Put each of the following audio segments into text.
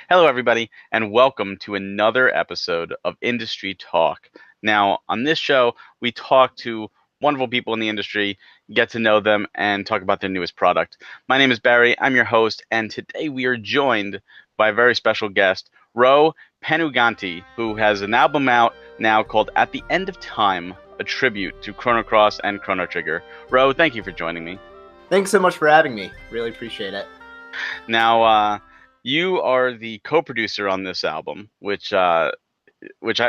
Hello, everybody, and welcome to another episode of Industry Talk. Now, on this show, we talk to wonderful people in the industry, get to know them, and talk about their newest product. My name is Barry. I'm your host, and today we are joined by a very special guest, Ro Panuganti, who has an album out now called At the End of Time, a tribute to Chrono Cross and Chrono Trigger. Ro, thank you for joining me. Thanks so much for having me. Really appreciate it. Now, you are the co-producer on this album, which I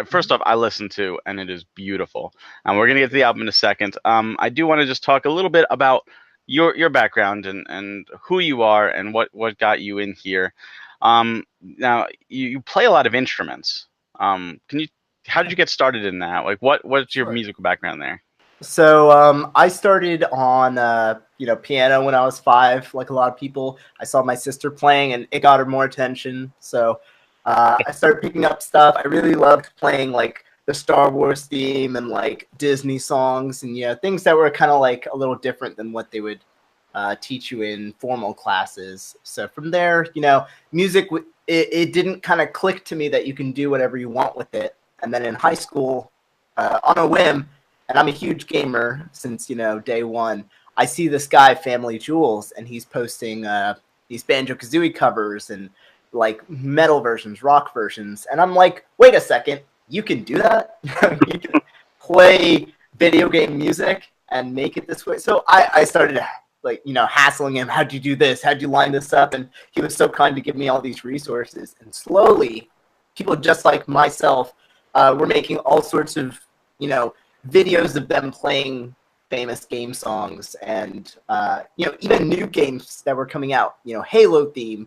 first off I listened to, and it is beautiful. And we're gonna get to the album in a second. I do want to just talk a little bit about your background and who you are and what got you in here. Now you play a lot of instruments. How did you get started in that? Like, what's your Sure. musical background there? So I started on piano when I was 5. Like a lot of people, I saw my sister playing, and it got her more attention. So I started picking up stuff. I really loved playing like the Star Wars theme and like Disney songs, and things that were kind of like a little different than what they would teach you in formal classes. So from there, music it didn't kind of click to me that you can do whatever you want with it. And then in high school, on a whim. And I'm a huge gamer since, day one. I see this guy, Family Jewels, and he's posting these Banjo-Kazooie covers and like metal versions, rock versions. And I'm like, wait a second, you can do that? You can play video game music and make it this way? So I started hassling him. How'd you do this? How'd you line this up? And he was so kind to give me all these resources. And slowly, people just like myself were making all sorts of, videos of them playing famous game songs and even new games that were coming out, Halo theme,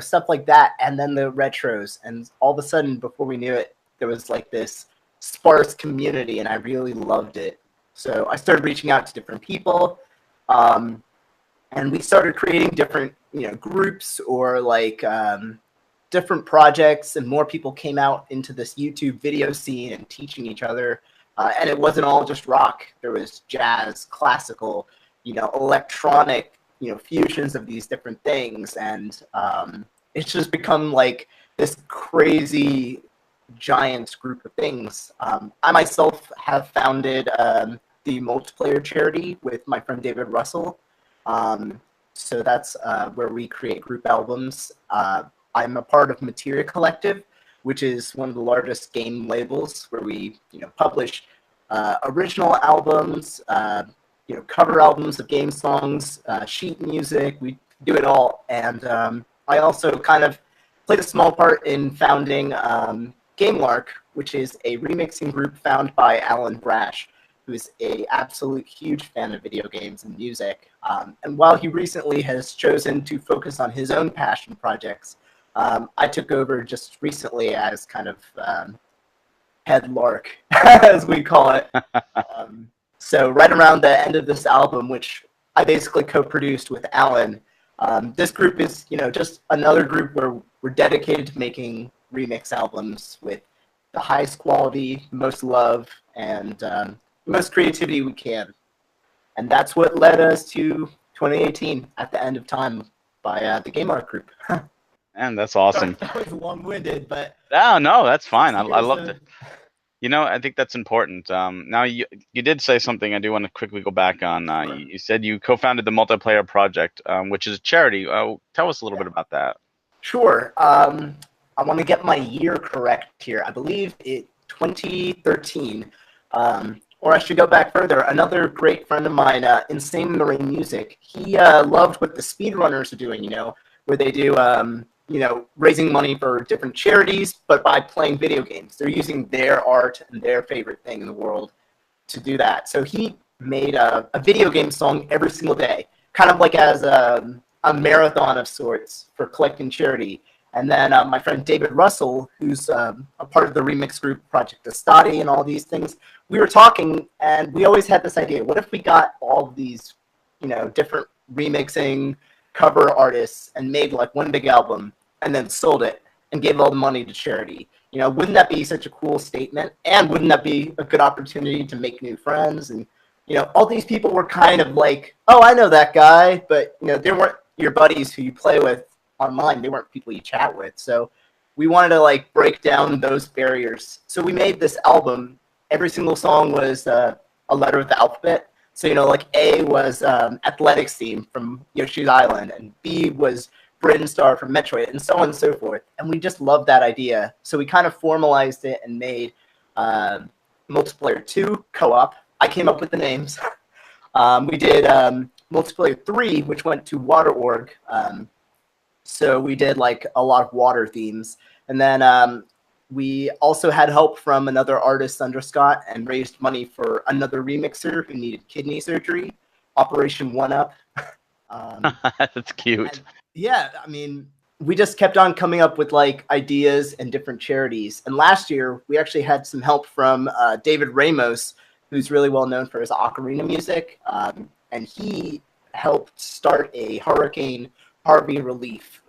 stuff like that, and then the retros. And all of a sudden, before we knew it, there was like this sparse community, and I really loved it. So I started reaching out to different people, and we started creating different groups or like different projects, and more people came out into this YouTube video scene and teaching each other. And it wasn't all just rock. There was jazz, classical, electronic, fusions of these different things. And it's just become like this crazy giant group of things. I myself have founded the multiplayer charity with my friend David Russell. So that's where we create group albums. I'm a part of Materia Collective, which is one of the largest game labels where we, publish original albums, cover albums of game songs, sheet music. We do it all. And I also kind of played a small part in founding GameLark, which is a remixing group found by Alan Brash, who is a absolute huge fan of video games and music. And while he recently has chosen to focus on his own passion projects, I took over just recently as kind of head lark, as we call it. So right around the end of this album, which I basically co-produced with Alan, this group is, just another group where we're dedicated to making remix albums with the highest quality, most love, and the most creativity we can. And that's what led us to 2018, At the End of Time, by the Game Art Group. And that's awesome. Sorry, that was long-winded, but No, that's fine. I loved it. I think that's important. Now, you did say something I do want to quickly go back on. You said you co-founded the Multiplayer Project, which is a charity. Tell us a little bit about that. Sure. I want to get my year correct here. I believe it 2013, or I should go back further. Another great friend of mine, Insane Marine Music, he loved what the speedrunners are doing, where they do raising money for different charities, but by playing video games. They're using their art and their favorite thing in the world to do that. So he made a video game song every single day, kind of like as a marathon of sorts for collecting charity. And then my friend David Russell, who's a part of the remix group Project Estati and all these things, we were talking, and we always had this idea, what if we got all of these, different remixing cover artists and made like one big album and then sold it and gave all the money to charity? Wouldn't that be such a cool statement? And wouldn't that be a good opportunity to make new friends? And, all these people were kind of like, oh, I know that guy, but, they weren't your buddies who you play with online. They weren't people you chat with. So we wanted to like break down those barriers. So we made this album. Every single song was a letter of the alphabet. So, like A was athletics theme from Yoshi's Island, and B was Brinstar from Metroid, and so on and so forth. And we just loved that idea. So we kind of formalized it and made Multiplayer 2 co-op. I came up with the names. We did Multiplayer 3, which went to Water.org. So we did like a lot of water themes. And then we also had help from another artist under Scott and raised money for another remixer who needed kidney surgery, Operation One Up. That's cute. Yeah, I mean, we just kept on coming up with like ideas and different charities. And last year, we actually had some help from David Ramos, who's really well known for his ocarina music. And he helped start a Hurricane Harvey relief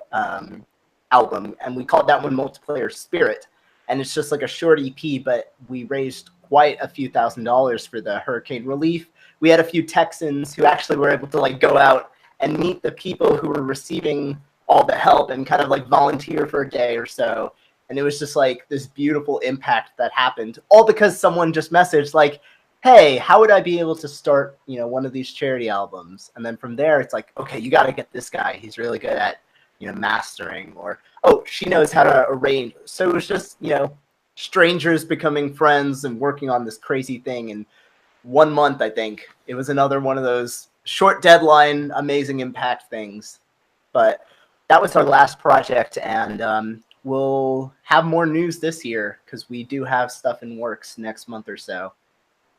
album. And we called that one Multiplayer Spirit. And it's just like a short EP, but we raised quite a few $1,000s for the hurricane relief. We had a few Texans who actually were able to like go out and meet the people who were receiving all the help and kind of like volunteer for a day or so. And it was just like this beautiful impact that happened, all because someone just messaged like, hey, how would I be able to start, one of these charity albums? And then from there, it's like, okay, you got to get this guy. He's really good at, mastering, or, oh, she knows how to arrange. So it was just, strangers becoming friends and working on this crazy thing. And 1 month, I think, it was another one of those short deadline, amazing impact things. But that was our last project, and we'll have more news this year because we do have stuff in works next month or so.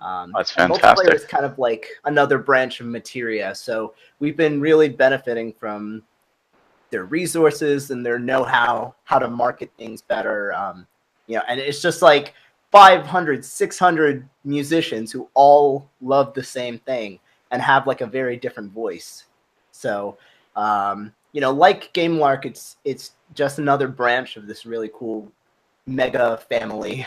That's Multiplayer fantastic. is kind of like another branch of Materia, so we've been really benefiting from their resources and their know-how, how to market things better. And it's just like 500, 600 musicians who all love the same thing and have like a very different voice. So, like GameLark, it's just another branch of this really cool mega family.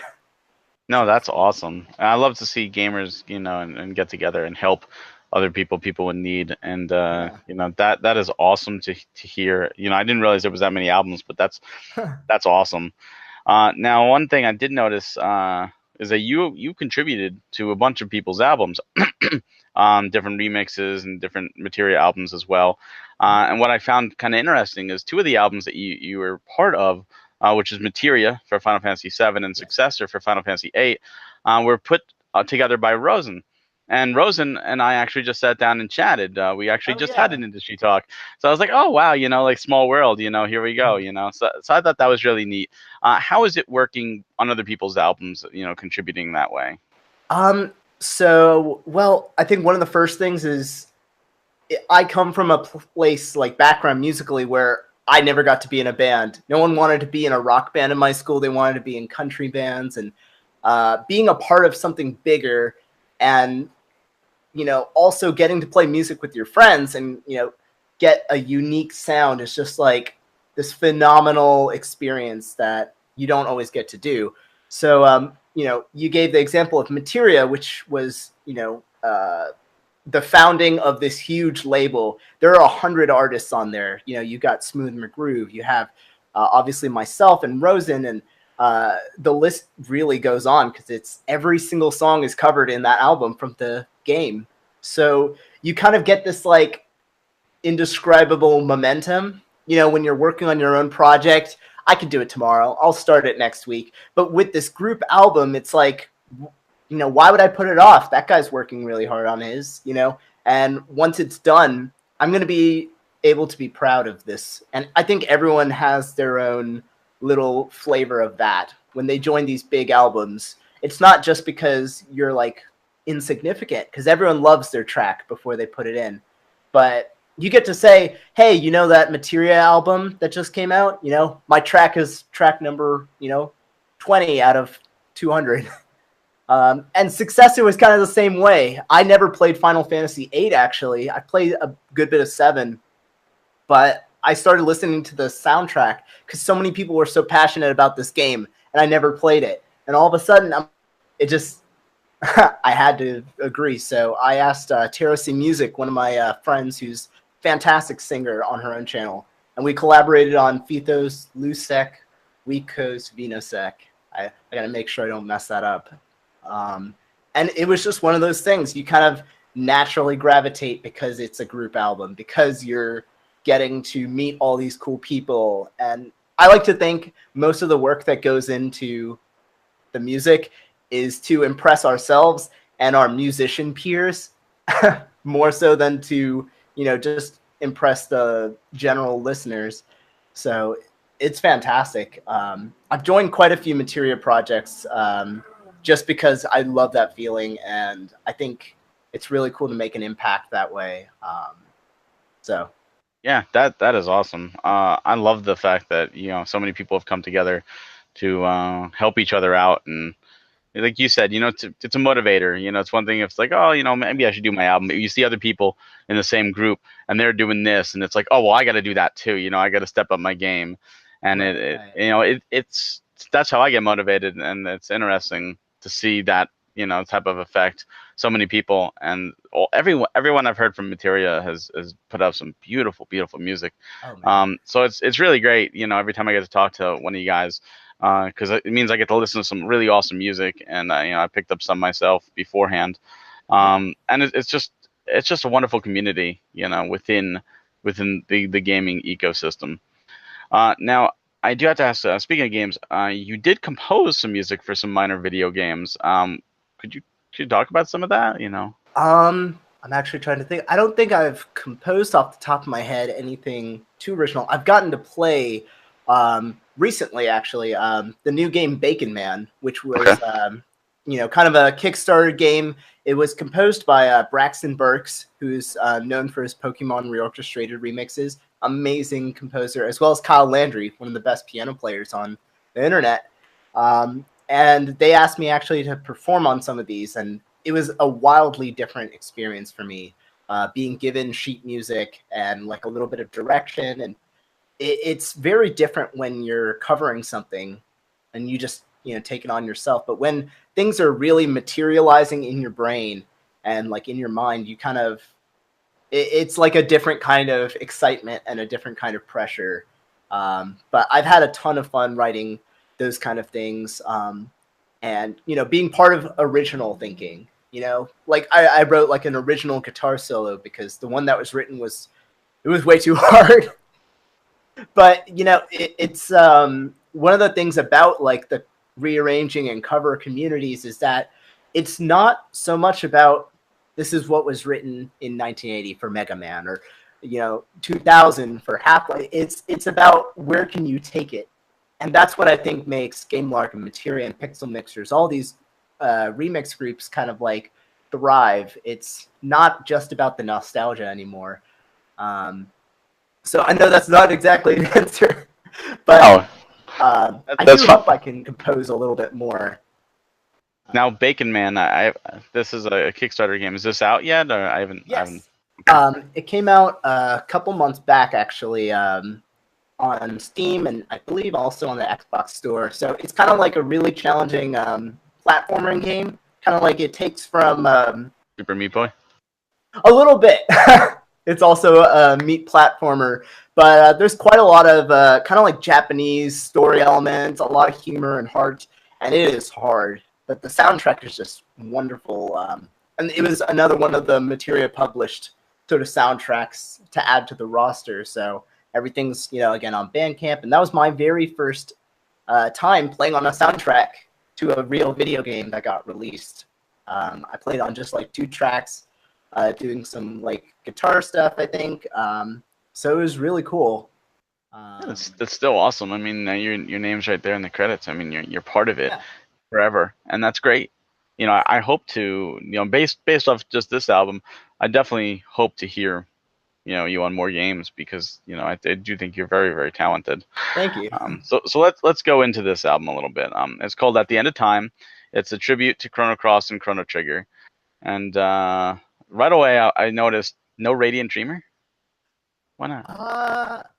No, that's awesome. And I love to see gamers, and get together and help other people in need. And Yeah. that is awesome to hear. I didn't realize there was that many albums, but that's awesome. Now, one thing I did notice is that you contributed to a bunch of people's albums, different remixes and different Materia albums as well. And what I found kind of interesting is two of the albums that you were part of, which is Materia for Final Fantasy VII and Successor for Final Fantasy VIII, were put together by Rosen. And Rosen and I actually just sat down and chatted. We actually Oh just had yeah. an industry talk. So I was like, oh, wow, like small world, here we go, So I thought that was really neat. How is it working on other people's albums, contributing that way? So, well, I think one of the first things is I come from a place like background musically where I never got to be in a band. No one wanted to be in a rock band in my school. They wanted to be in country bands, and being a part of something bigger and, also getting to play music with your friends and, get a unique sound is just like this phenomenal experience that you don't always get to do. So, you gave the example of Materia, which was, the founding of this huge label. There are 100 artists on there. You got Smooth McGroove. You have obviously myself and Rosen, and the list really goes on because it's every single song is covered in that album from the game. So you kind of get this like indescribable momentum. When you're working on your own project, I could do it tomorrow. I'll start it next week. But with this group album, it's like, why would I put it off? That guy's working really hard on his, and once it's done, I'm going to be able to be proud of this. And I think everyone has their own little flavor of that. When they join these big albums, it's not just because you're like insignificant, because everyone loves their track before they put it in. But you get to say, hey, that Materia album that just came out, my track is track number, 20 out of 200. And Successor was kind of the same way. I never played Final Fantasy VIII, actually. I played a good bit of 7, but I started listening to the soundtrack because so many people were so passionate about this game, and I never played it. And all of a sudden, I had to agree. So I asked Terrace Music, one of my friends who's a fantastic singer on her own channel. and we collaborated on Fithos, Lusek, Wekos, Vinosec. I got to make sure I don't mess that up. And it was just one of those things. You kind of naturally gravitate because it's a group album, because you're getting to meet all these cool people. And I like to think most of the work that goes into the music is to impress ourselves and our musician peers more so than to, just impress the general listeners. So it's fantastic. I've joined quite a few Materia projects just because I love that feeling, and I think it's really cool to make an impact that way. So Yeah, that is awesome. I love the fact that so many people have come together to help each other out, and like you said, it's a motivator. It's one thing if it's like, oh, maybe I should do my album. You see other people in the same group and they're doing this, and it's like, oh, well, I got to do that too. I got to step up my game, and right. it's that's how I get motivated, and it's interesting to see that type of effect. So many people and everyone I've heard from Materia has put out some beautiful, beautiful music. Oh man. So it's really great. Every time I get to talk to one of you guys, because it means I get to listen to some really awesome music, and I picked up some myself beforehand. Yep. And it's just a wonderful community, within the gaming ecosystem. Now, I do have to ask. Speaking of games, you did compose some music for some minor video games. Could you talk about some of that? I'm actually trying to think. I don't think I've composed off the top of my head anything too original. I've gotten to play recently, actually, the new game Bacon Man, which Okay. was kind of a Kickstarter game. It was composed by Braxton Burks, who's known for his Pokemon reorchestrated remixes. Amazing composer, as well as Kyle Landry, one of the best piano players on the internet. And they asked me actually to perform on some of these, and it was a wildly different experience for me, being given sheet music and like a little bit of direction. And it's very different when you're covering something and you just take it on yourself. But when things are really materializing in your brain and like in your mind, you kind of it's like a different kind of excitement and a different kind of pressure. But I've had a ton of fun writing those kind of things, and being part of original thinking. Like I wrote like an original guitar solo because the one that was written was way too hard. But it's one of the things about like the rearranging and cover communities is that it's not so much about this is what was written in 1980 for Mega Man or 2000 for Half-Life. It's about where can you take it, and that's what I think makes GameLark and Materia and Pixel Mixers, all these remix groups, kind of like thrive. It's not just about the nostalgia anymore. So I know that's not exactly an answer, but Oh, I that's do fun. hope I can compose a little bit more. Now, Bacon Man, this is a Kickstarter game. Is this out yet? Or I haven't. Yes. Okay. It came out a couple months back, actually, on Steam and I believe also on the Xbox Store. So it's kind of like a really challenging platforming game. Kind of like it takes from Super Meat Boy. a little bit. It's also a meat platformer, but there's quite a lot of kind of like Japanese story elements, a lot of humor and heart, and it is hard. But the soundtrack is just wonderful, and it was another one of the Materia published sort of soundtracks to add to the roster. So everything's again on Bandcamp, and that was my very first time playing on a soundtrack to a real video game that got released. I played on just like 2 tracks, doing some like guitar stuff, I think. So it was really cool. That's still awesome. I mean, your name's right there in the credits. I mean, you're part of it Yeah, forever, and that's great. I hope to, based off just this album, I definitely hope to hear, you on more games because, I do think you're very, very talented. thank you. So let's go into this album a little bit. It's called At the End of Time. It's a tribute to Chrono Cross and Chrono Trigger, and right away I noticed no Radiant Dreamer. Why not?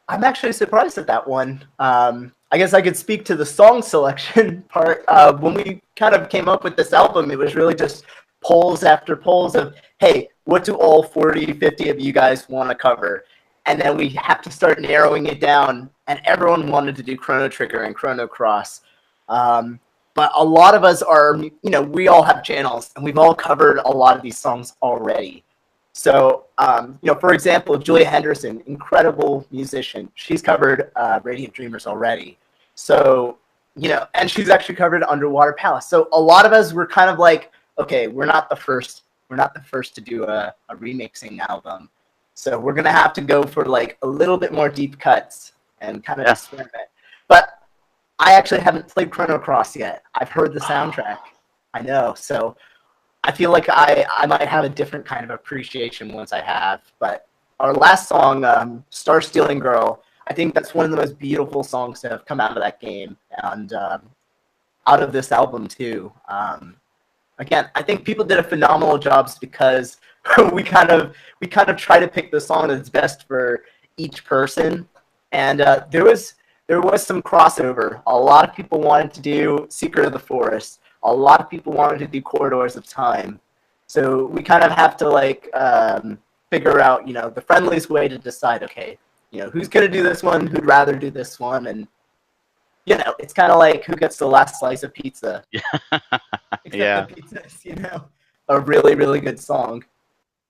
I'm actually surprised at that one. I guess I could speak to the song selection part. When we kind of came up with this album, it was really just polls after polls of, hey, what do all 40, 50 of you guys want to cover? and then we have to start narrowing it down. And everyone wanted to do Chrono Trigger and Chrono Cross. But a lot of us are, we all have channels, and we've all covered a lot of these songs already. So, for example, Julia Henderson, incredible musician. She's covered Radiant Dreamers already. So, and she's actually covered Underwater Palace. So a lot of us were kind of like, okay, we're not the first to do a remixing album. So we're gonna have to go for like a little bit more deep cuts and kind of experiment. But I actually haven't played Chrono Cross yet. I've heard the soundtrack. I know. So I feel like I might have a different kind of appreciation once I have. But our last song, Star Stealing Girl, I think that's one of the most beautiful songs to have come out of that game and out of this album too. Again, I think people did a phenomenal job because we kind of try to pick the song that's best for each person, and there was some crossover. A lot of people wanted to do Secret of the Forest. A lot of people wanted to do Corridors of Time. So we kind of have to figure out the friendliest way to decide. Okay, who's gonna do this one? Who'd rather do this one? And it's kind of like who gets the last slice of pizza. Except the pizza's, a really, really good song.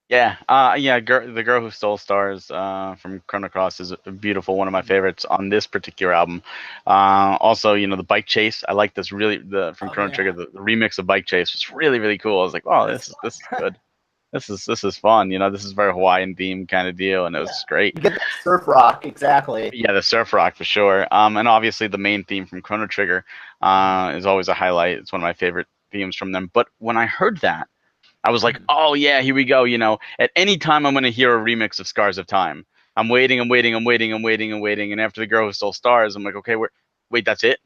Yeah, the Girl Who Stole Stars from Chrono Cross is a beautiful, one of my favorites on this particular album. Also, the Bike Chase, I like this from Chrono Trigger. The remix of Bike Chase was really, really cool. I was like, oh, this is good. This is fun. This is very Hawaiian theme kind of deal, and it was great. You get that surf rock, exactly. Yeah, the surf rock for sure. And obviously the main theme from Chrono Trigger is always a highlight. It's one of my favorite themes from them. But when I heard that, I was like, oh yeah, here we go. At any time I'm going to hear a remix of Scars of Time. I'm waiting. And after The Girl Who Stole Stars, I'm like, okay, wait, that's it?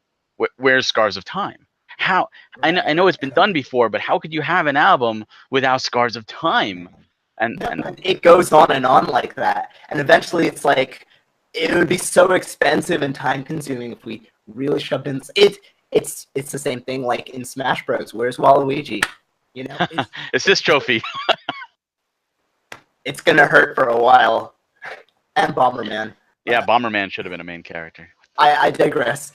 Where's Scars of Time? How? I know it's been done before, but how could you have an album without Scars of Time? And it goes on and on like that. And eventually it's like, it would be so expensive and time consuming if we really shoved in it. It's the same thing like in Smash Bros. Where's Waluigi? It's this trophy. It's gonna hurt for a while. And Bomberman. Yeah, Bomberman should have been a main character. I digress.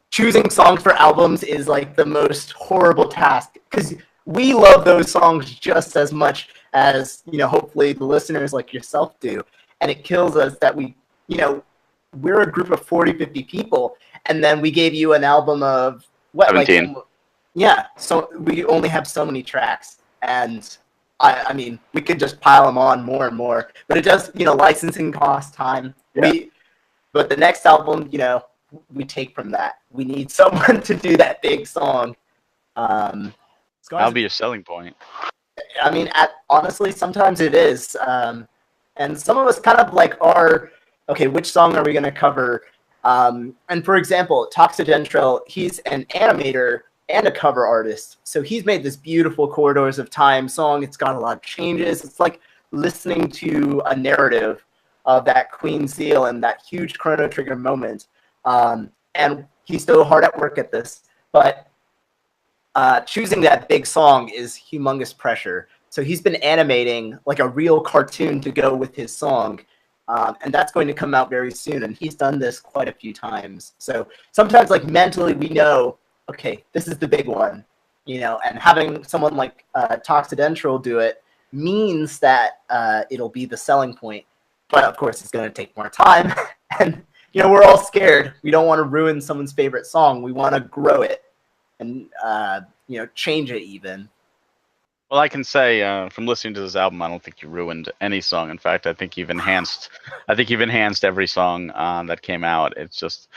Choosing songs for albums is like the most horrible task because we love those songs just as much as hopefully the listeners like yourself do, and it kills us that we're a group of 40-50 people, and then we gave you an album of what 17. So we only have so many tracks, and I mean, we could just pile them on more and more, but it does, licensing costs time. Yeah. But the next album, we take from that. We need someone to do that big song. That'll be a selling point. I mean, honestly, sometimes it is. And some of us kind of like are, okay, which song are we going to cover? And for example, Toxidentral, he's an animator and a cover artist. So he's made this beautiful Corridors of Time song. It's got a lot of changes. It's like listening to a narrative of that Queen Seal and that huge Chrono Trigger moment. And he's still hard at work at this. But choosing that big song is humongous pressure. So he's been animating like a real cartoon to go with his song. And that's going to come out very soon. And he's done this quite a few times. So sometimes like mentally we know, okay, this is the big one, and having someone like Toxidentral do it means that it'll be the selling point. But of course, it's going to take more time. And, we're all scared. We don't want to ruin someone's favorite song. We want to grow it and, change it even. Well, I can say from listening to this album, I don't think you ruined any song. In fact, I think you've enhanced. Every song that came out. It's just,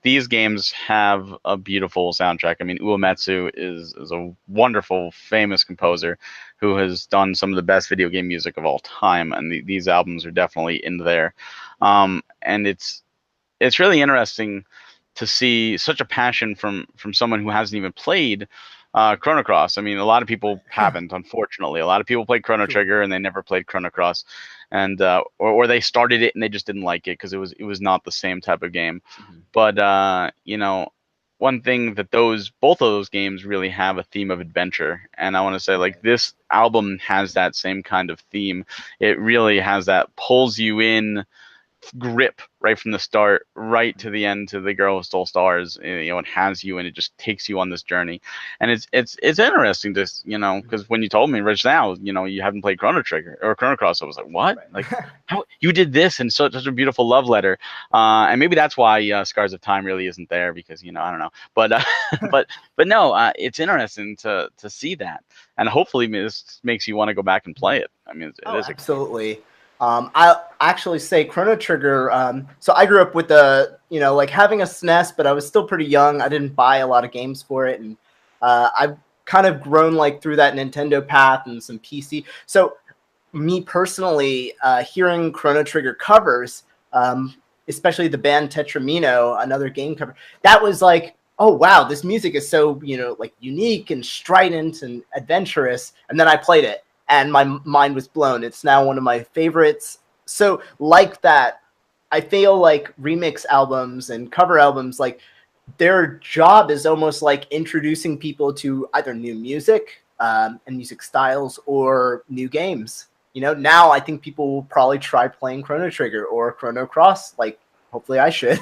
these games have a beautiful soundtrack. I mean, Uematsu is a wonderful, famous composer who has done some of the best video game music of all time, and these albums are definitely in there. And it's really interesting to see such a passion from someone who hasn't even played Chrono Cross. I mean, a lot of people haven't, unfortunately. A lot of people played Chrono Trigger and they never played Chrono Cross, and or they started it and they just didn't like it because it was not the same type of game. Mm-hmm. But one thing that both of those games really have a theme of adventure, and I want to say like Right. this album has that same kind of theme. It really has that pulls you in grip right from the start, right to the end, to the girl who stole stars. It has you, and it just takes you on this journey. And it's interesting to because when you told me right now, you haven't played Chrono Trigger or Chrono Cross, I was like, what? Like, Right. how you did this and such a beautiful love letter. And maybe that's why Scars of Time really isn't there, because I don't know, but but no, it's interesting to see that, and hopefully this makes you want to go back and play it. I mean, it Oh, is a absolutely. I actually say Chrono Trigger. So I grew up with like having a SNES, but I was still pretty young. I didn't buy a lot of games for it, and I've kind of grown like through that Nintendo path and some PC. So me personally, hearing Chrono Trigger covers, especially the band Tetramino, another game cover, that was like, oh wow, this music is so like unique and strident and adventurous. And then I played it, and my mind was blown. It's now one of my favorites. So like that, I feel like remix albums and cover albums, like their job is almost like introducing people to either new music and music styles or new games. Now I think people will probably try playing Chrono Trigger or Chrono Cross. Like, hopefully I should.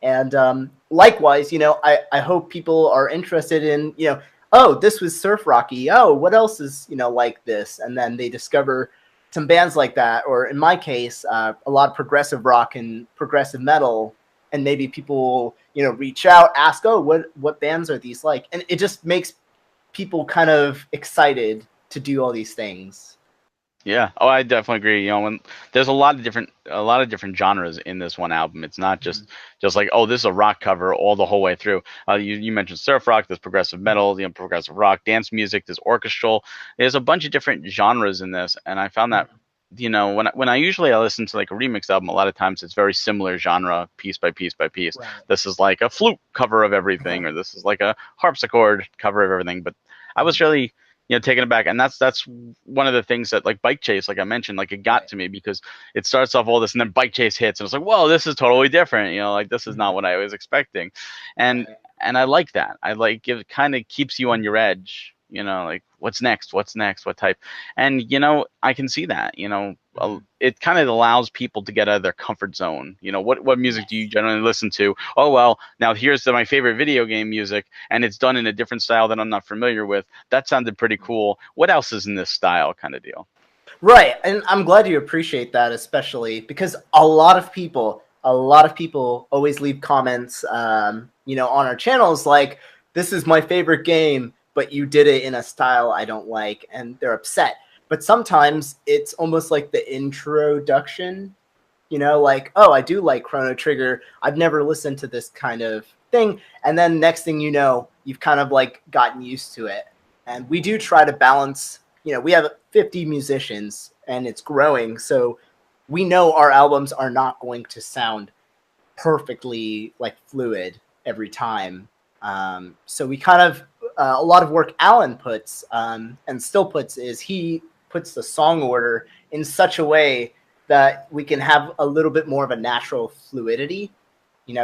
And likewise, I hope people are interested in, oh, this was Surf Rocky. Oh, what else is, like this? And then they discover some bands like that. Or in my case, a lot of progressive rock and progressive metal. And maybe people will, reach out, ask, oh, what bands are these like? And it just makes people kind of excited to do all these things. Yeah. Oh, I definitely agree. When there's a lot of different genres in this one album. It's not Mhm. just like, oh, this is a rock cover all the whole way through. You mentioned surf rock, there's progressive metal, progressive rock, dance music, there's orchestral. There's a bunch of different genres in this, and I found that when I usually I listen to like a remix album, a lot of times it's very similar genre, piece by piece by piece. Right. This is like a flute cover of everything, or this is like a harpsichord cover of everything. But I was really taken aback, and that's one of the things that, like Bike Chase, like I mentioned, like it got Right. to me because it starts off all this, and then Bike Chase hits, and it's like, whoa, this is totally different. Like this is not what I was expecting, and Right. and I like that. I like it. Kind of keeps you on your edge. Like what's next? What's next? What type? And I can see that. It kind of allows people to get out of their comfort zone. What music do you Yes. generally listen to? Oh well, now here's my favorite video game music, and it's done in a different style that I'm not familiar with. That sounded pretty cool. What else is in this style, kind of deal? Right, and I'm glad you appreciate that, especially because a lot of people always leave comments, on our channels like, "This is my favorite game, but you did it in a style I don't like," and they're upset. But sometimes it's almost like the introduction, like, "Oh, I do like Chrono Trigger. I've never listened to this kind of thing," and then next thing you know, you've kind of like gotten used to it. And we do try to balance. We have 50 musicians and it's growing, so we know our albums are not going to sound perfectly like fluid every time. So we kind of a lot of work Alan puts and still puts is he puts the song order in such a way that we can have a little bit more of a natural fluidity.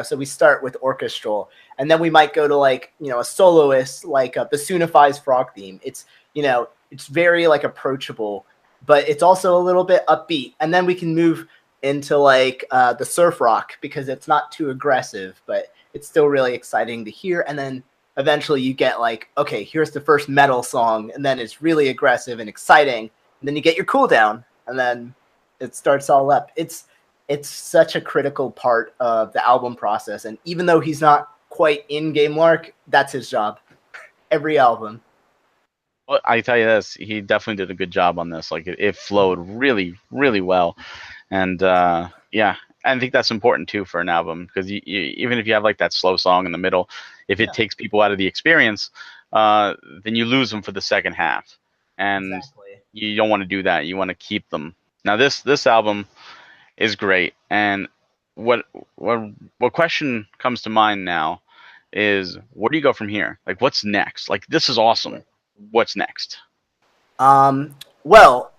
So we start with orchestral, and then we might go to like a soloist like the Soonifies frog theme. It's very like approachable, but it's also a little bit upbeat, and then we can move into like the surf rock because it's not too aggressive, but it's still really exciting to hear. And then eventually you get like, okay, here's the first metal song, and then it's really aggressive and exciting, and then you get your cool down, and then it starts all up. It's such a critical part of the album process. And even though he's not quite in Game Lark, that's his job. Every album. Well, I tell you this, he definitely did a good job on this. Like it flowed really, really well, and yeah, I think that's important too for an album, because even if you have like that slow song in the middle, if it Yeah, takes people out of the experience, then you lose them for the second half, and exactly. you don't want to do that. You want to keep them. Now this album is great, and what what what question comes to mind now is, where do you go from here? Like what's next? Like this is awesome. Right. What's next? Well,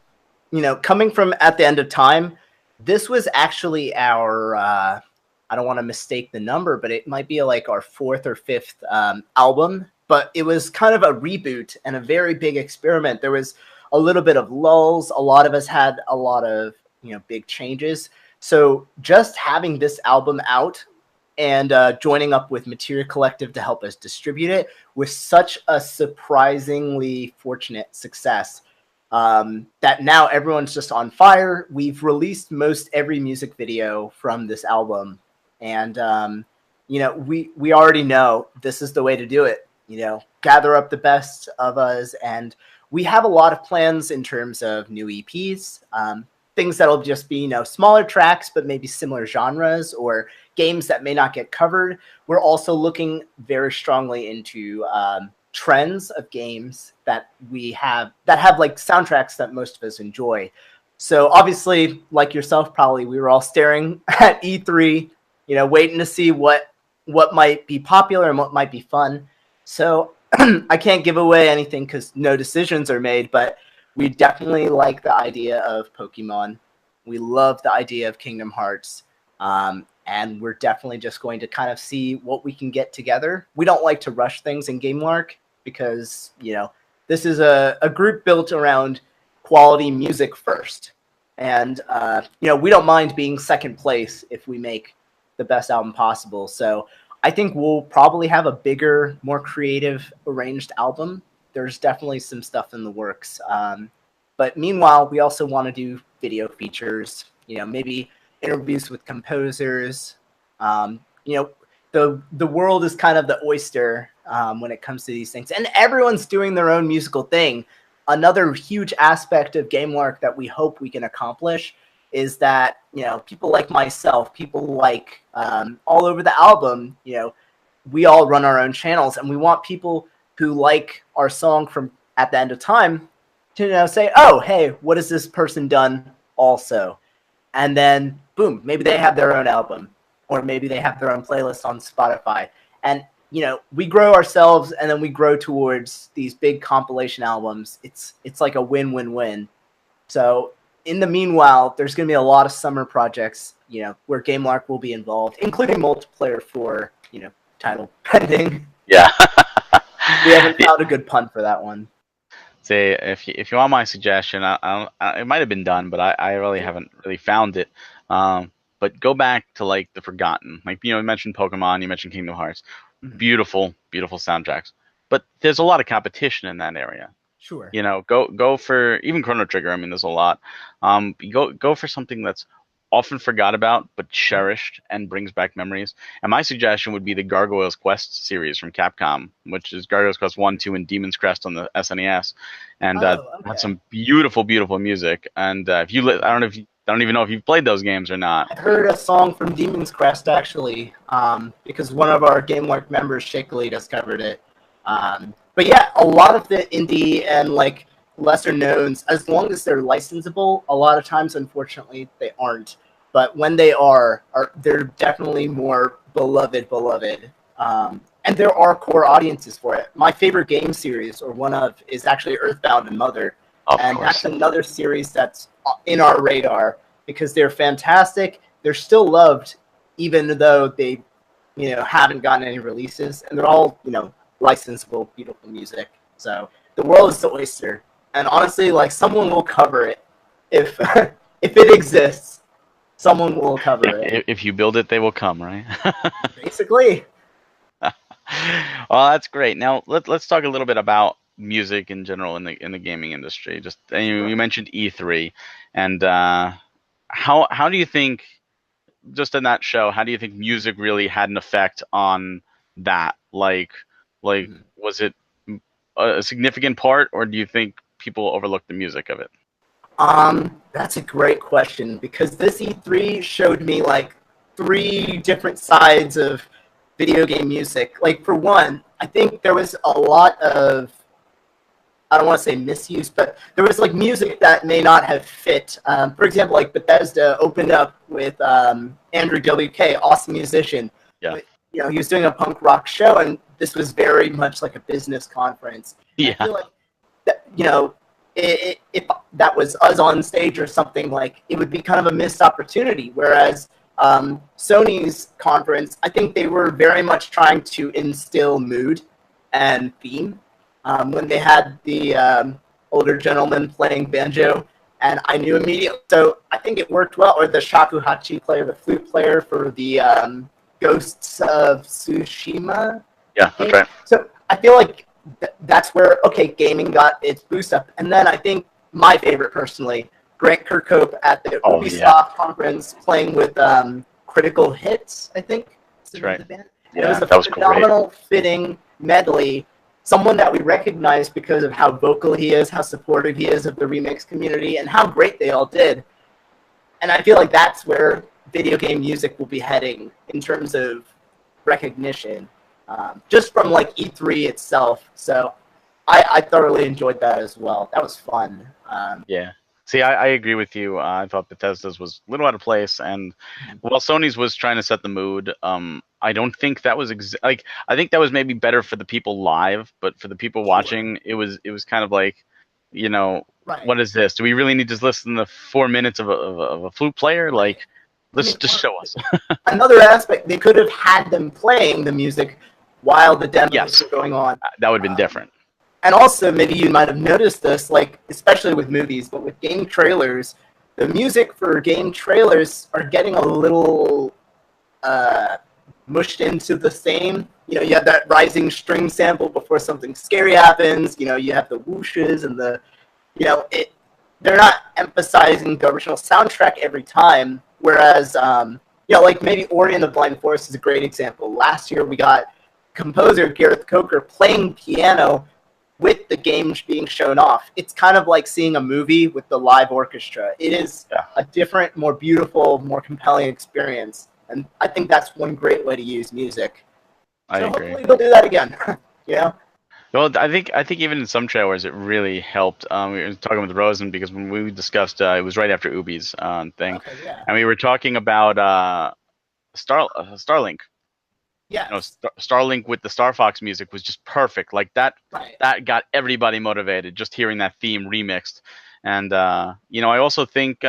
coming from At the End of Time, this was actually our I don't want to mistake the number, but it might be like our fourth or fifth album. But it was kind of a reboot and a very big experiment. There was a little bit of lulls. A lot of us had a lot of big changes. So just having this album out and joining up with Materia Collective to help us distribute it was such a surprisingly fortunate success that now everyone's just on fire. We've released most every music video from this album, and we already know this is the way to do it. Gather up the best of us, and we have a lot of plans in terms of new EPs. Things that'll just be smaller tracks but maybe similar genres, or games that may not get covered. We're also looking very strongly into trends of games that have like soundtracks that most of us enjoy. So obviously, like yourself, probably we were all staring at E3, waiting to see what might be popular and what might be fun. So I can't give away anything because no decisions are made, but we definitely like the idea of Pokemon. We love the idea of Kingdom Hearts. And we're definitely just going to kind of see what we can get together. We don't like to rush things in GameLark because, this is a group built around quality music first. And, we don't mind being second place if we make the best album possible. So I think we'll probably have a bigger, more creative, arranged album. There's definitely some stuff in the works. But meanwhile, we also want to do video features, maybe interviews with composers. The world is kind of the oyster when it comes to these things. And everyone's doing their own musical thing. Another huge aspect of GameLark that we hope we can accomplish is that, people like myself, people like all over the album, we all run our own channels, and we want people who like our song from At the End of Time to say, oh, hey, what has this person done also? And then, boom, maybe they have their own album, or maybe they have their own playlist on Spotify. And, we grow ourselves, and then we grow towards these big compilation albums. It's like a win-win-win. So in the meanwhile, there's going to be a lot of summer projects, where GameLark will be involved, including multiplayer for, title pending. Yeah. We haven't found a good pun for that one. Say if you want my suggestion, it might have been done, but I really haven't really found it. But go back to like the Forgotten, like you mentioned Pokemon, you mentioned Kingdom Hearts, beautiful soundtracks. But there's a lot of competition in that area. Sure. Go for even Chrono Trigger. I mean, there's a lot. Go for something that's often forgot about but cherished and brings back memories. And my suggestion would be the Gargoyles Quest series from Capcom, which is Gargoyles Quest 1, 2, and Demon's Crest on the SNES, and had some beautiful music. And I don't even know if you've played those games or not. I heard a song from Demon's Crest actually, because one of our GameLark members, Shakily, discovered it. But yeah, a lot of the indie and like lesser knowns, as long as they're licensable, a lot of times, unfortunately, they aren't. But when they are they're definitely more beloved. And there are core audiences for it. My favorite game series, or one of, is actually Earthbound and Mother. And that's another series that's in our radar because they're fantastic. They're still loved, even though they, haven't gotten any releases. And they're all, licensable, beautiful music. So the world is the oyster. And honestly, like, someone will cover it. If if it exists, someone will cover it. If you build it, they will come, right? Basically. Well, that's great. Now let's talk a little bit about music in general in the gaming industry. Just you mentioned E3, and how do you think, just in that show, how do you think music really had an effect on that? Like was it a significant part, or do you think people overlooked the music of it? That's a great question, because this E3 showed me like 3 different sides of video game music. Like, for one, I think there was a lot of, I don't want to say misuse, but there was like music that may not have fit. For example, like Bethesda opened up with Andrew WK, awesome musician. Yeah. But, he was doing a punk rock show, and this was very much like a business conference. Yeah. I feel like that, if that was us on stage or something, like, it would be kind of a missed opportunity. Whereas, Sony's conference, I think they were very much trying to instill mood and theme when they had the older gentleman playing banjo, and I knew immediately. So I think it worked well. Or the shakuhachi player, the flute player for the Ghosts of Tsushima. Yeah, that's right. So I feel like that's where gaming got its boost up, and then I think my favorite personally, Grant Kirkhope at the Ubisoft conference playing with Critical Hits, I think. That's right. The band. Yeah, it was a that was phenomenal, fitting medley. Someone that we recognize because of how vocal he is, how supportive he is of the remix community, and how great they all did. And I feel like that's where video game music will be heading in terms of recognition, just from like E3 itself. So I thoroughly enjoyed that as well. That was fun. Yeah. See, I agree with you. I thought Bethesda's was a little out of place, and while Sony's was trying to set the mood, I don't think that was like, I think that was maybe better for the people live, but for the people watching, it was kind of like, you know, Right. what is this? Do we really need to listen to 4 minutes of a flute player? Like, let's just show us. Another aspect, they could have had them playing the music while the demos were going on. That would have been different. And also, maybe you might have noticed this, like, especially with movies, but with game trailers, the music for game trailers are getting a little mushed into the same. You know, you have that rising string sample before something scary happens. You know, you have the whooshes and the, you know, they're not emphasizing the original soundtrack every time. Whereas, you know, like maybe Ori and the Blind Forest is a great example. Last year we got composer Gareth Coker playing piano with the game being shown off. It's kind of like seeing a movie with the live orchestra. It is a different, more beautiful, more compelling experience. And I think that's one great way to use music. I agree. Hopefully they'll do that again. Yeah. Well, I think even in some trailers it really helped. We were talking with Rosen because when we discussed, it was right after Ubi's thing, and we were talking about Starlink. Yeah. You know, Starlink with the Star Fox music was just perfect. Like that, that got everybody motivated just hearing that theme remixed. And you know, I also think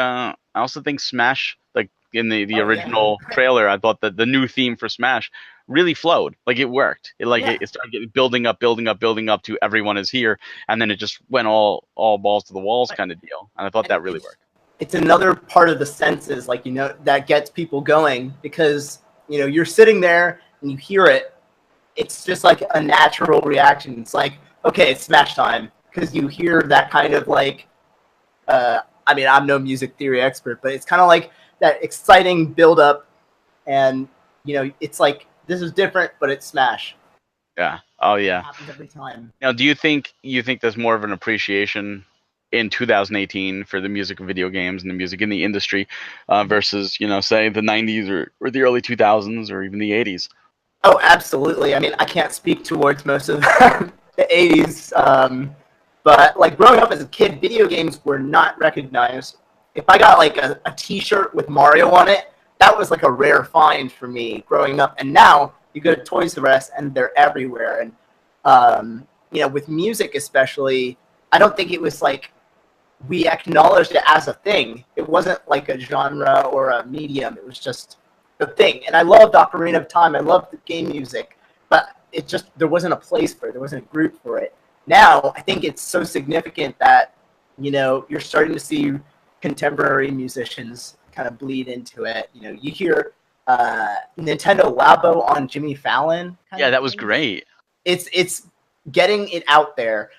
Smash, like in the original trailer, I thought that the new theme for Smash really flowed. Like it worked. It started getting building up to everyone is here, and then it just went all balls to the walls kind of deal. And I thought that really worked. It's another part of the senses, like, you know, that gets people going because, you know, you're sitting there and you hear it. It's just like a natural reaction. It's like, okay, it's Smash time, because you hear that kind of like, I mean, I'm no music theory expert, but it's kind of like that exciting build up, and you know, it's like, this is different, but it's Smash. Yeah. Oh yeah. It happens every time. Now, do you think there's more of an appreciation in 2018 for the music of video games and the music in the industry versus, you know, say the 90s or the early 2000s or even the 80s? Oh, absolutely. I mean, I can't speak towards most of the 80s, but like growing up as a kid, video games were not recognized. If I got like a T-shirt with Mario on it, that was like a rare find for me growing up. And now you go to Toys R Us and they're everywhere. And you know, with music especially, I don't think it was like we acknowledged it as a thing. It wasn't like a genre or a medium. It was just the thing. And I loved Ocarina of Time. I loved the game music, but it just, there wasn't a place for it. There wasn't a group for it. Now, I think it's so significant that, you know, you're starting to see contemporary musicians kind of bleed into it. You know, you hear Nintendo Labo on Jimmy Fallon. Yeah, that was great. It's getting it out there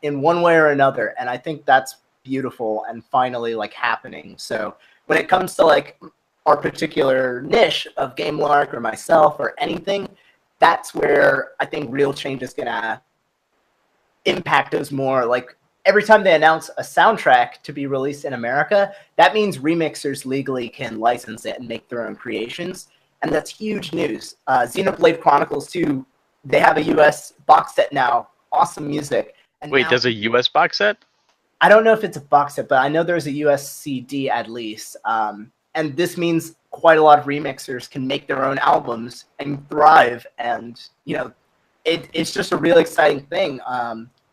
in one way or another, and I think that's beautiful and finally like happening. So when it comes to like our particular niche of GameLark or myself or anything, that's where I think real change is gonna impact us more. Like every time they announce a soundtrack to be released in America, that means remixers legally can license it and make their own creations, and that's huge news. Xenoblade Chronicles 2, they have a US box set now. Awesome music. And wait, there's a US box set? I don't know if it's a box set, but I know there's a US CD at least. And this means quite a lot of remixers can make their own albums and thrive. And, you know, it's just a really exciting thing.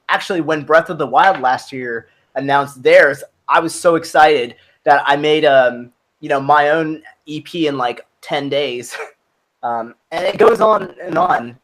Actually, when Breath of the Wild last year announced theirs, I was so excited that I made my own EP in like 10 days. And it goes on and on.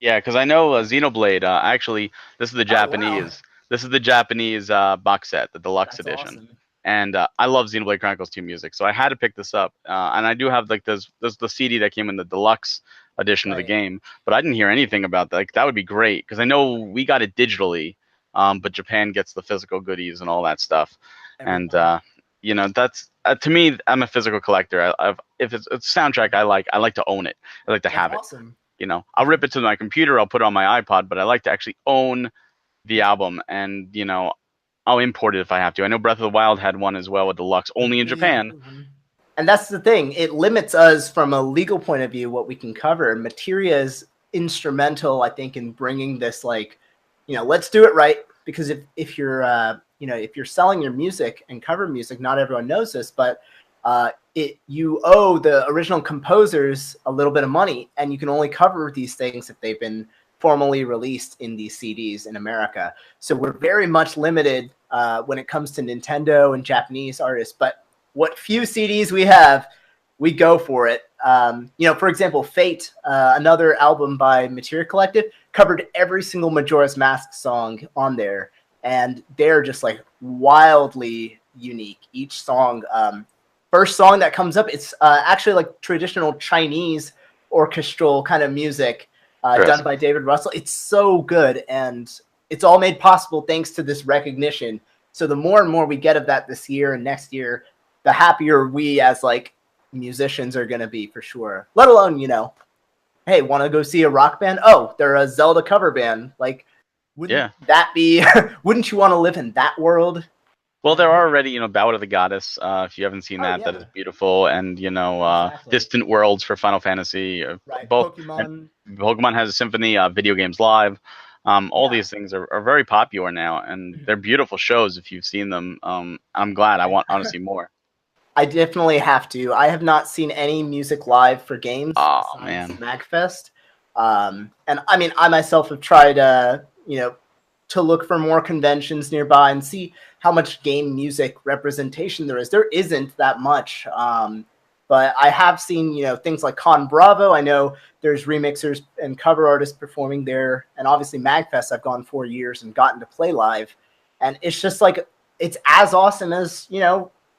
Yeah, because I know Xenoblade. Actually, this is the Oh, wow. Japanese. This is the Japanese box set, the deluxe That's edition, awesome. and I love Xenoblade Chronicles 2 music, so I had to pick this up. And I do have like there's the CD that came in the deluxe edition of the Right. game, but I didn't hear anything about that. Like that would be great because I know we got it digitally, but Japan gets the physical goodies and all that stuff, and Everything. that's to me. I'm a physical collector. If it's a soundtrack I like to own it. I like to That's have it. awesome. I'll rip it to my computer, I'll put it on my iPod, but I like to actually own the Yeah. album, and I'll import it if I have to. I know Breath of the Wild had one as well with deluxe, only in Yeah, Japan. everyone. And that's the thing. It limits us from a legal point of view what we can cover. Materia is instrumental, I think, in bringing this like, let's do it right. Because if you're if you're selling your music and cover music, not everyone knows this, but you owe the original composers a little bit of money, and you can only cover these things if they've been formally released in these CDs in America. So we're very much limited when it comes to Nintendo and Japanese artists. But what few CDs we have, we go for it. For example, Fate, another album by Materia Collective, covered every single Majora's Mask song on there, and they're just like wildly unique. Each song, first song that comes up, it's actually like traditional Chinese orchestral kind of music done Interesting. by David Russell. It's so good, and it's all made possible thanks to this recognition. So the more and more we get of that this year and next year, the happier we as like musicians are going to be for sure. Let alone, hey, want to go see a rock band? Oh, they're a Zelda cover band. Like, wouldn't Yeah. that be? Wouldn't you want to live in that world? Well, there are already, Ballad of the Goddess. If you haven't seen Oh that, that yeah, is beautiful, and exactly. Distant Worlds for Final Fantasy. Right, Both, and Pokemon. Pokemon has a symphony. Video Games Live. All Yeah, these things are very popular now, and they're beautiful shows if you've seen them. I'm glad. I I, want to see more. I definitely have to. I have not seen any music live for games Oh besides man. MagFest. And I mean, I myself have tried, to look for more conventions nearby and see how much game music representation there is. There isn't that much. But I have seen, things like Con Bravo. I know there's remixers and cover artists performing there. And obviously MagFest, I've gone 4 years and gotten to play live. And it's just like, it's as awesome as,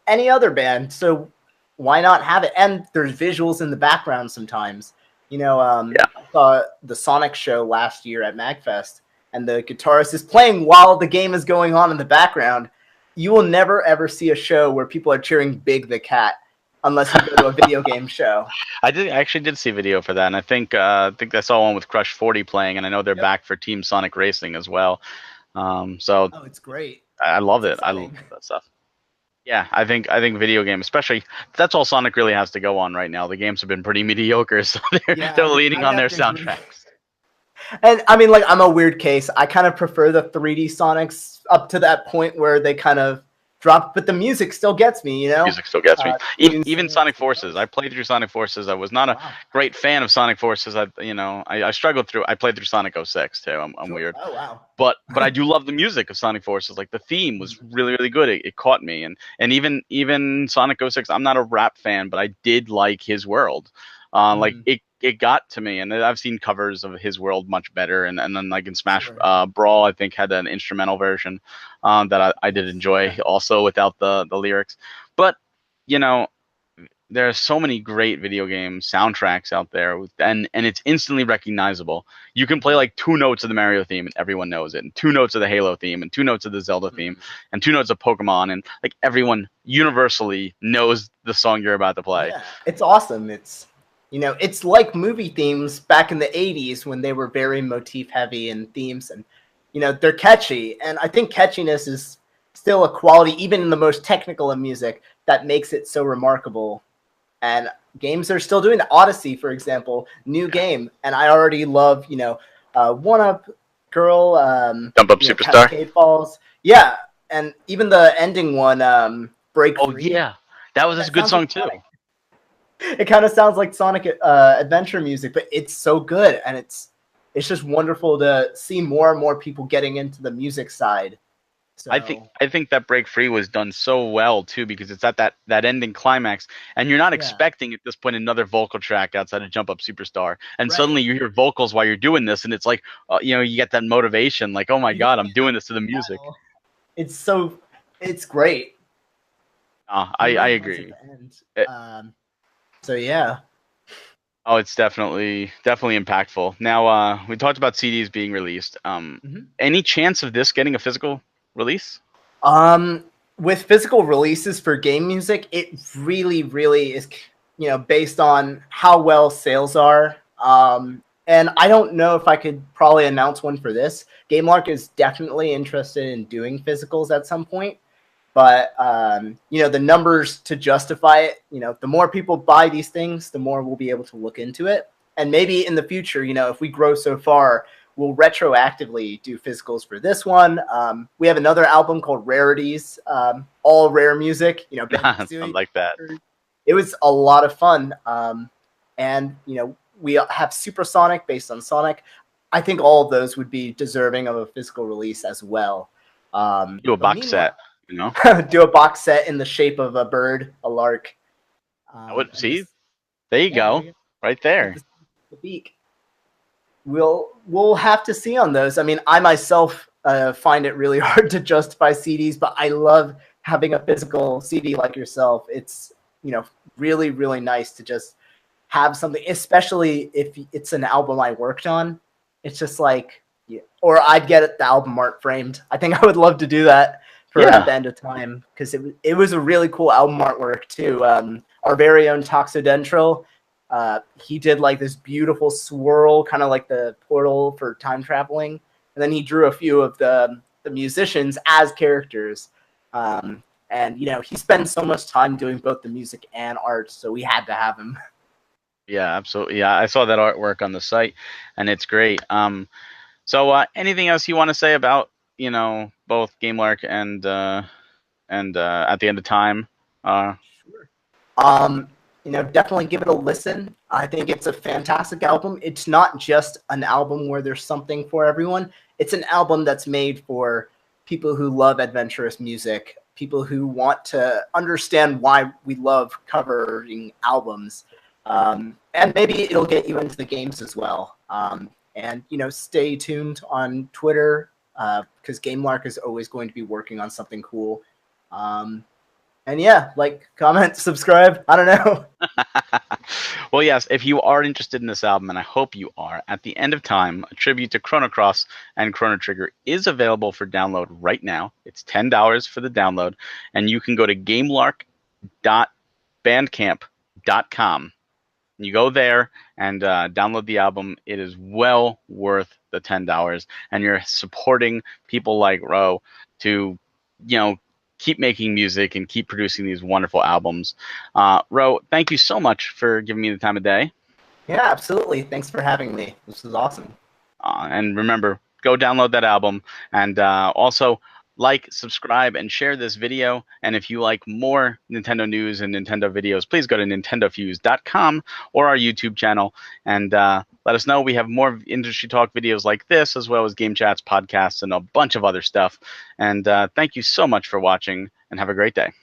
any other band. So why not have it? And there's visuals in the background sometimes. Yeah. I saw the Sonic show last year at MagFest, and the guitarist is playing while the game is going on in the background. You will never ever see a show where people are cheering Big the Cat unless you go to a video game show. I actually did see a video for that, and I think I saw one with Crush 40 playing, and I know they're Yep. back for Team Sonic Racing as well. So Oh, it's great. I love It's it. I love exciting. that stuff. Yeah, I think video game, especially that's all Sonic really has to go on right now. The games have been pretty mediocre, so they're Yeah, leaning I on their have to agree. soundtracks. And I mean, like, I'm a weird case. I kind of prefer the 3D Sonics up to that point where they kind of dropped, but the music still gets me, Music still gets me. Tune Even singers, Sonic Forces. I played through Sonic Forces. I was not a wow. great fan of Sonic Forces. I struggled through. I played through Sonic '06 too. I'm Sure. weird. Oh, wow. But I do love the music of Sonic Forces. Like the theme was really really good. It caught me, and even Sonic '06. I'm not a rap fan, but I did like his world. Like Mm, it got to me, and I've seen covers of his world much better, and then like in Smash sure. Brawl, I think had an instrumental version that I did enjoy Yeah. also without the lyrics. But you know, there are so many great video game soundtracks out there, and it's instantly recognizable. You can play like two notes of the Mario theme and everyone knows it, and two notes of the Halo theme, and two notes of the Zelda theme, Mm, and two notes of Pokemon, and like everyone universally knows the song you're about to play. yeah. It's awesome. It's like movie themes back in the 80s when they were very motif heavy in themes, and, they're catchy. And I think catchiness is still a quality, even in the most technical of music, that makes it so remarkable. And games are still doing that. Odyssey, for example, new Yeah. game, and I already love One Up Girl, Jump Up Superstar. Cascade Falls, yeah, and even the ending one, Break Oh Free. yeah, that was a That good sounds like song too. Sonic. It kind of sounds like Sonic adventure music, but it's so good, and it's just wonderful to see more and more people getting into the music side. I think So I think that Break Free was done so well too, because it's at that ending climax, and you're not yeah, expecting at this point another vocal track outside of Jump Up Superstar, and right. suddenly you hear vocals while you're doing this, and it's like, you get that motivation, like, oh my You get God, I'm that doing this to the music. battle. It's so it's great. He I really was at agree. the end. It, So yeah. oh, it's definitely impactful. Now, we talked about CDs being released. Mhm. Any chance of this getting a physical release? Um, with physical releases for game music, it really, really is, based on how well sales are. And I don't know if I could probably announce one for this. GameLark is definitely interested in doing physicals at some point, but the numbers to justify it, the more people buy these things, the more we'll be able to look into it. And maybe in the future, if we grow so far, we'll retroactively do physicals for this one. We have another album called Rarities, all rare music. I Banjo-Kazooie. like that. It was a lot of fun. And we have Supersonic based on Sonic. I think all of those would be deserving of a physical release as well. Do a But box set, meanwhile, you know? do a box set in the shape of a bird, a lark, and See, this. there you Yeah, there go, you go. right With there. the beak. We'll have to see on those. I mean, I myself find it really hard to justify CDs, but I love having a physical CD like yourself. It's really really nice to just have something, especially if it's an album I worked on. It's just like, yeah. Or I'd get the album art framed. I think I would love to do that for at Yeah. the end of time, because it was a really cool album artwork too. Our very own Toxodentral, he did like this beautiful swirl, kind of like the portal for time traveling, and then he drew a few of the musicians as characters. And he spends so much time doing both the music and art, so we had to have him. Yeah, absolutely. Yeah, I saw that artwork on the site, and it's great. So anything else you want to say about both GameLark and at the end of time? Sure. Um, definitely give it a listen. I think it's a fantastic album. It's not just an album where there's something for everyone. It's an album that's made for people who love adventurous music, people who want to understand why we love covering albums. And maybe it'll get you into the games as well. And stay tuned on Twitter, because GameLark is always going to be working on something cool. Um, and yeah, like, comment, subscribe. I don't know. Well, yes, if you are interested in this album, and I hope you are, At the End of Time, a tribute to Chrono Cross and Chrono Trigger, is available for download right now. It's $10 for the download, and you can go to gamelark.bandcamp.com. You go there and download the album. It is well worth the $10, and you're supporting people like Ro to, you know, keep making music and keep producing these wonderful albums. Ro, thank you so much for giving me the time of day. Yeah, absolutely. Thanks for having me. This was awesome. And remember, go download that album, and also like, subscribe, and share this video. And if you like more Nintendo news and Nintendo videos, please go to NintendoFuse.com or our YouTube channel and let us know. We have more industry talk videos like this, as well as game chats, podcasts, and a bunch of other stuff. And thank you so much for watching, and have a great day.